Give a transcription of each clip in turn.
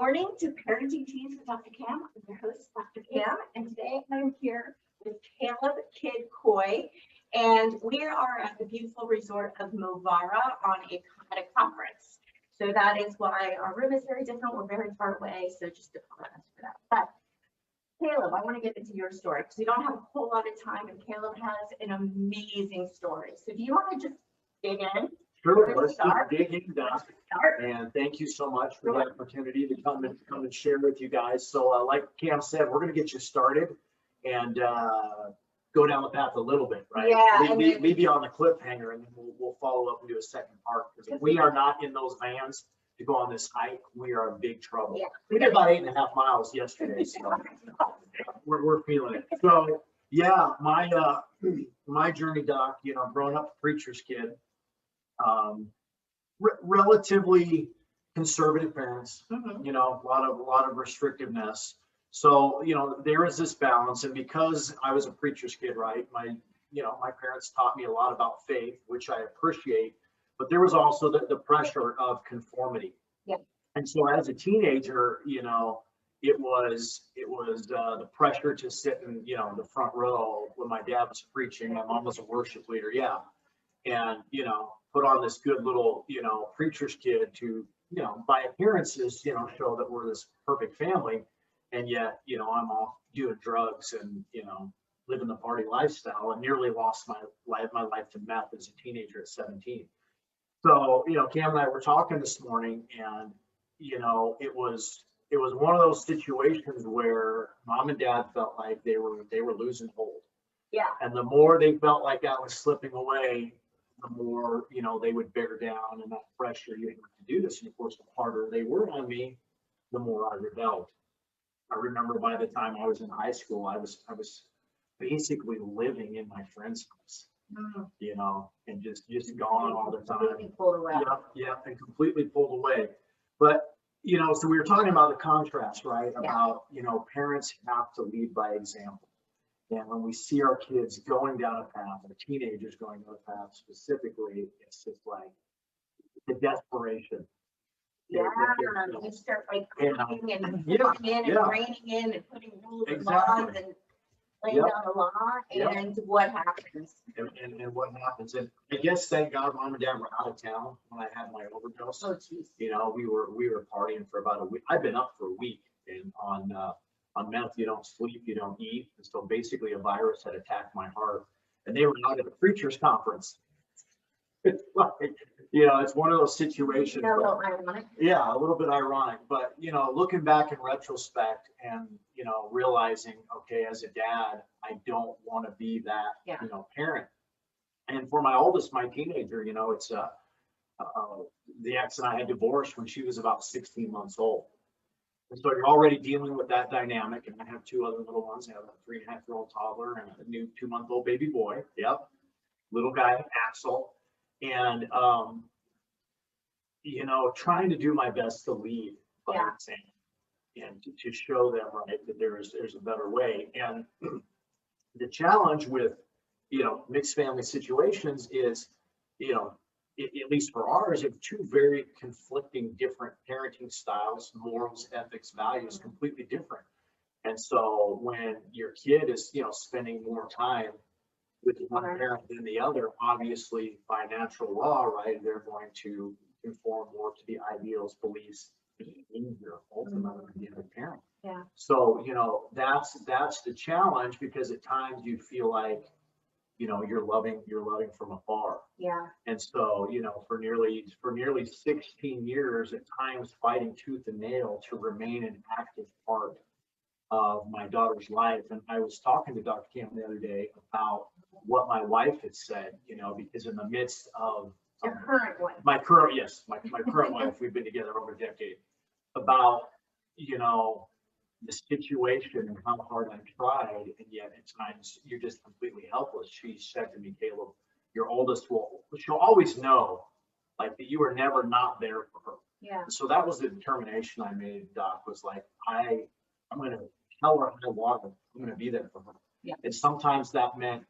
morning to Parenting Teens with Dr. Cam. I'm your host, Dr. Cam, and today I'm here with Caleb Kidd Coy, and we are at the beautiful resort of Movara at a conference. So that is why our room is very different. We're very far away, so just apologize for that. But Caleb, I want to get into your story because we don't have a whole lot of time, and Caleb has an amazing story. So do you want to just dig in? Sure, let's just dig in, Doc. And thank you so much for the opportunity to come and share with you guys. So like Cam said, we're going to get you started and go down the path a little bit, right? Yeah. Maybe on the cliffhanger, and then we'll follow up and do a second part. Because if we are not in those vans to go on this hike, we are in big trouble. Yeah. We did about 8.5 miles yesterday, so we're feeling it. So yeah, my journey, Doc, growing up a preacher's kid, relatively conservative parents, a lot of restrictiveness. So, there is this balance. And because I was a preacher's kid, right, my parents taught me a lot about faith, which I appreciate, but there was also the pressure of conformity. Yeah. And so as a teenager, it was the pressure to sit in, the front row when my dad was preaching. My mom was a worship leader. Yeah. And, put on this good little, preacher's kid to, by appearances, show that we're this perfect family. And yet, I'm off doing drugs and, living the party lifestyle, and nearly lost my life to meth as a teenager at 17. So, Cam and I were talking this morning, and, it was one of those situations where mom and dad felt like they were losing hold. Yeah. And the more they felt like that was slipping away, the more, they would bear down, and that pressure, you have to do this. And of course, the harder they were on me, the more I rebelled. I remember by the time I was in high school, I was basically living in my friend's house, and just gone all the time. Completely pulled away. Yeah, and completely pulled away. But, so we were talking about the contrast, right? About, parents have to lead by example. And when we see our kids going down a path, or teenagers going down a path specifically, it's just like the desperation. Yeah, you start like cooking and putting in and reining in and putting rules and laws and laying down the law. And what happens? And what happens? And I guess, thank God, mom and dad were out of town when I had my overdose. Oh, geez. We were partying for about a week. I've been up for a week, and on meth, you don't sleep, you don't eat. And so basically a virus had attacked my heart, and they were out at a preacher's conference. It's like, it's one of those situations. A little ironic. Yeah, a little bit ironic, but, looking back in retrospect and, realizing, okay, as a dad, I don't want to be that, parent. And for my oldest, my teenager, it's the ex and I had divorced when she was about 16 months old. And so you're already dealing with that dynamic. And I have two other little ones. I have a 3.5-year-old toddler and a new 2-month-old baby boy. Yep. Little guy, Axel. And, trying to do my best to lead by example and to show them, right, that there's a better way. And the challenge with, mixed family situations is, at least for ours, you have two very conflicting, different parenting styles, morals, ethics, values, completely different. And so when your kid is, spending more time with one parent than the other, obviously by natural law, right, they're going to conform more to the ideals, beliefs, behavior, ultimately of the other parent. Yeah. So, that's the challenge, because at times you feel like, you're loving from afar. Yeah. And so, for nearly 16 years, at times fighting tooth and nail to remain an active part of my daughter's life. And I was talking to Dr. Cam the other day about what my wife had said, because in the midst of your current wife, my current wife, we've been together over a decade, about, the situation and how hard I've tried, and yet at times you're just completely helpless. She said to me, Caleb, your oldest she'll always know, like, that you were never not there for her. Yeah. So that was the determination I made, Doc, was like, I'm going to tell her I love her. I'm going to be there for her. Yeah. And sometimes that meant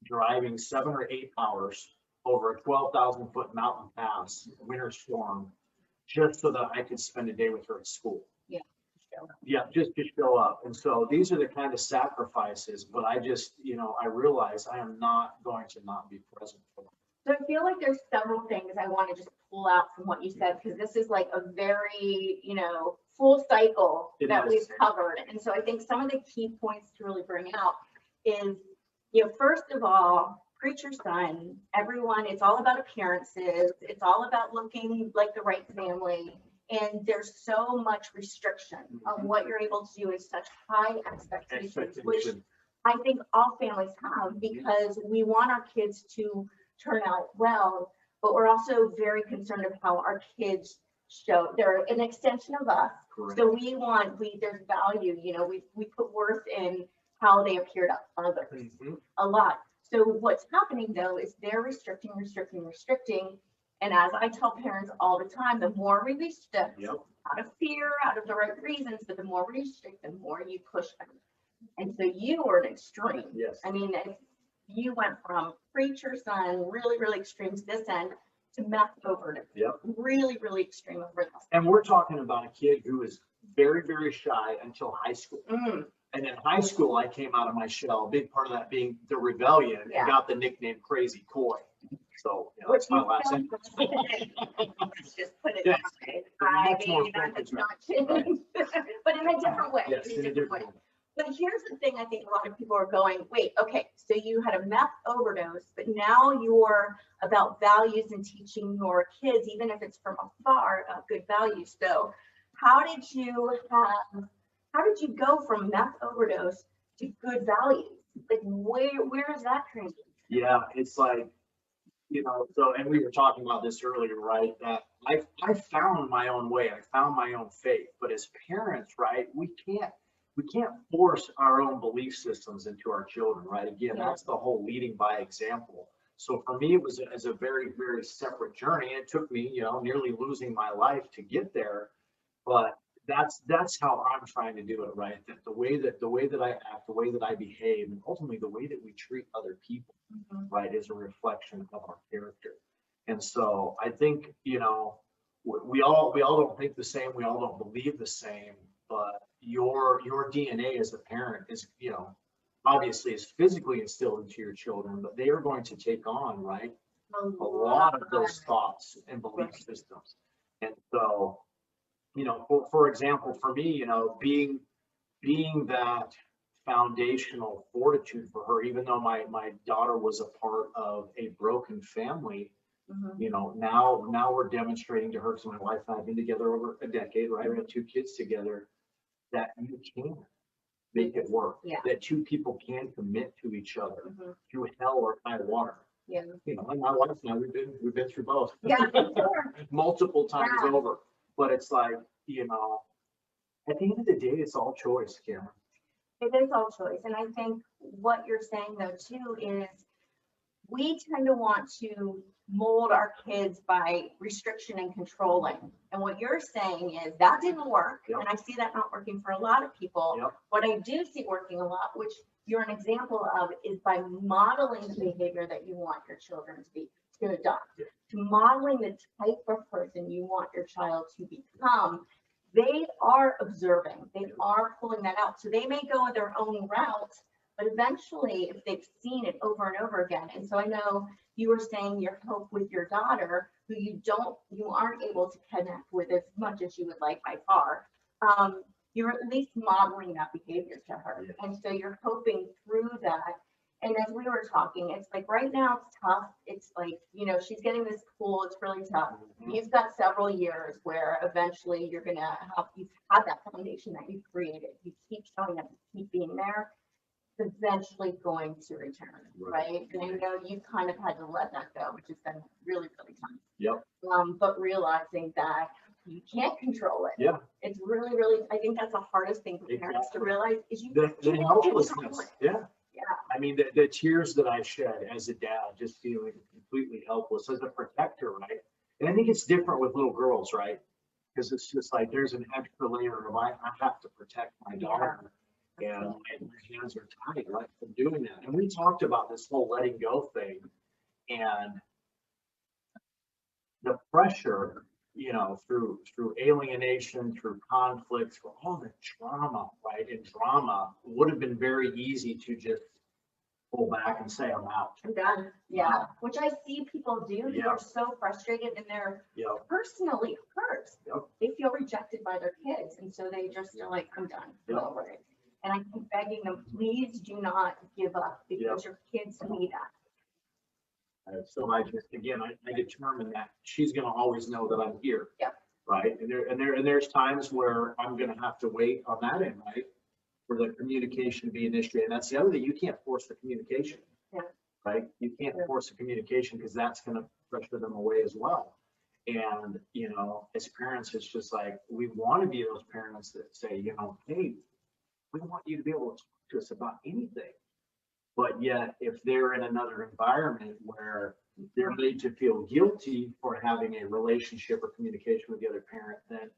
driving 7 or 8 hours over a 12,000-foot mountain pass, winter storm, just so that I could spend a day with her at school. Yeah. Yeah, just to show up. And so these are the kind of sacrifices, but I just, I realize I am not going to not be present for them. So I feel like there's several things I want to just pull out from what you said, because this is like a very, full cycle that we've covered. And so I think some of the key points to really bring out is, first of all, preacher's son, everyone, it's all about appearances. It's all about looking like the right family. And there's so much restriction on what you're able to do with such high expectations, which I think all families have, because we want our kids to turn out well, but we're also very concerned of how our kids show. They're an extension of us. Correct. So there's value, we put worth in how they appear to others a lot. So what's happening though is they're restricting. And as I tell parents all the time, the more we restrict, out of fear, out of the right reasons, but the more we restrict, the more you push them. And so you were an extreme. Yes. I mean, you went from preacher son, really, really extreme to this end, to meth overdose. Yep. Really, really extreme overdose. And we're talking about a kid who was very, very shy until high school. And in high school, I came out of my shell, a big part of that being the rebellion, and got the nickname Crazy Coy. So, that's my last name. Let's just put it that way. I mean, that has not changed, but in a different way. Yes, in a different way. But here's the thing, I think a lot of people are going, wait, okay, so you had a meth overdose, but now you're about values and teaching your kids, even if it's from afar, about good values. So how did you go from meth overdose to good values? Like where is that transition? Yeah, it's like, and we were talking about this earlier, right? That I found my own way, I found my own faith, but as parents, right, we can't force our own belief systems into our children, right? Again, that's the whole leading by example. So for me, it was a very, very separate journey. It took me, nearly losing my life to get there, but that's how I'm trying to do it, right? That the way that I act, the way that I behave, and ultimately the way that we treat other people, right, is a reflection of our character. And so I think, we all don't think the same, we all don't believe the same, but your DNA as a parent is, obviously is physically instilled into your children, but they are going to take on, right, a lot of those thoughts and belief systems. And so, for example, for me, being that foundational fortitude for her, even though my daughter was a part of a broken family, now we're demonstrating to her, so my wife and I have been together over a decade, right? We have 2 kids together, that you can make it work, that 2 people can commit to each other through hell or high water. Yeah. And my wife and I, we've been through both. Yeah, sure. Multiple times over. But it's like, at the end of the day, it's all choice, Cameron. It is all choice. And I think what you're saying though too is we tend to want to mold our kids by restriction and controlling. And what you're saying is that didn't work. And I see that not working for a lot of people. What I do see working a lot, which you're an example of, is by modeling the behavior that you want your children to adopt, to modeling the type of person you want your child to become. They are observing, they are pulling that out. So they may go their own route, but eventually if they've seen it over and over again. And so I know you were saying your hope with your daughter, who you aren't able to connect with as much as you would like by far. You're at least modeling that behavior to her. And so you're hoping through that. And as we were talking, it's like right now it's tough. It's like, she's getting this pool. It's really tough. You've got several years where eventually you've had that foundation that you've created. You keep showing up, you keep being there. It's eventually going to return, right? And I know you kind of had to let that go, which has been really, really tough. But realizing that you can't control it. Yeah. It's really, really, I think that's the hardest thing for parents to realize is you can't control it. Yeah. I mean, the tears that I shed as a dad, just feeling completely helpless as a protector, right? And I think it's different with little girls, right? Because it's just like there's an extra layer of I have to protect my daughter, and my hands are tied, right, from doing that. And we talked about this whole letting go thing, and the pressure you know, through alienation, through conflict, through all the trauma, right? And drama would have been very easy to just pull back and say, I'm out. I'm done. Yeah, which I see people do. Yeah. They're so frustrated and they're Yep. personally hurt. Yep. They feel rejected by their kids, and so they just are like, I'm done. I'm Yep. over it. And I keep begging them, please do not give up, because your kids need that. So I just, again, I determined that she's gonna always know that I'm here. Yep. Right, and there's times where I'm gonna have to wait on that end, right? For the communication to be initiated, and that's the other thing, you can't force the communication. Yeah. Right, you can't Yeah. force the communication, because that's gonna pressure them away as well. And, you know, as parents, it's just like, we wanna be those parents that say, you know, hey, we want you to be able to talk to us about anything. But yet, if they're in another environment where they're made to feel guilty for having a relationship or communication with the other parent, then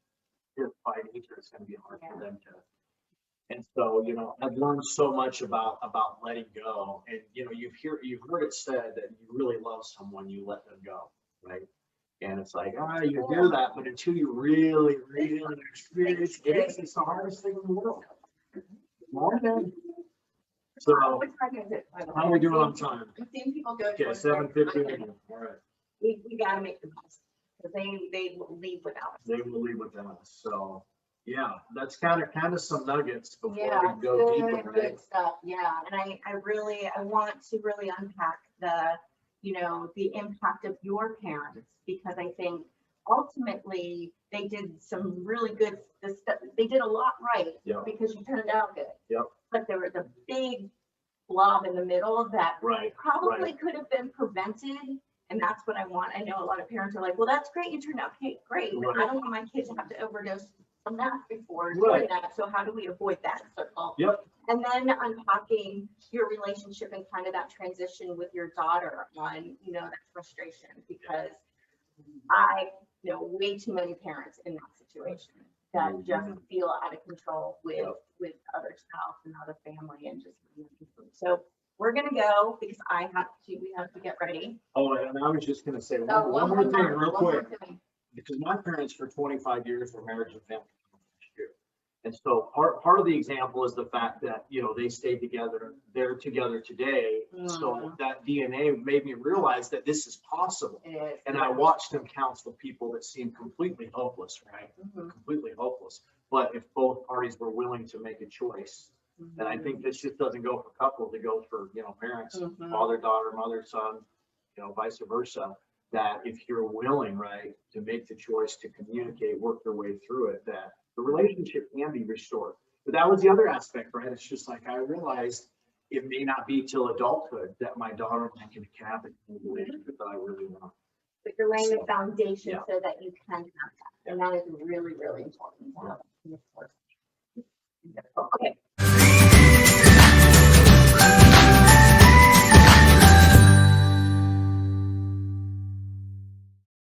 by nature, it's going to be hard for them to. And so, you know, I've learned so much about letting go. And, you know, you've heard it said that you really love someone, you let them go, right? And it's like, you do that, but until you really experience it, it's the hardest thing in the world. Morning. So, What time is it, by the way? how are we doing on time? I'm seeing people go. Okay, towards 7:50. their- All right. We gotta make the best, because they will leave without us. They will leave with us. So, yeah, that's kind of some nuggets before Yeah, we go deeper. good Right? stuff. Yeah, and I want to really unpack the impact of your parents, because I think ultimately they did some really good, they did a lot right. Yeah. Because you turned out good. Yep. But there was a big blob in the middle that Right. probably could have been prevented. And that's what I want. I know a lot of parents are like, well, that's great, you turned out great, but I don't want my kids to have to overdose from that before doing Right. that. So how do we avoid that circle? Yep. And then unpacking your relationship and kind of that transition with your daughter on, that frustration, because I know way too many parents in that situation that just feel out of control with other spouse and other family and just. So we're gonna go, because we have to get ready. Oh, and I was just gonna say So one more thing real one more quick, thing. because my parents for 25 years were marriage and family. And so part of the example is the fact that, they stayed together, they're together today. So that DNA made me realize that this is possible. It is. And I watched them counsel people that seemed completely hopeless, right? Mhm. Completely hopeless. But if both parties were willing to make a choice, and I think this just doesn't go for couples, it goes for, parents, Mhm. father, daughter, mother, son, vice versa. That if you're willing, right, to make the choice to communicate, work your way through it, that the relationship can be restored. But that was the other aspect, right? It's just like, I realized it may not be till adulthood that my daughter and I can have the relationship that I really want. But you're laying the foundation Yeah. so that you can have that. And that is really, really important to have. Okay,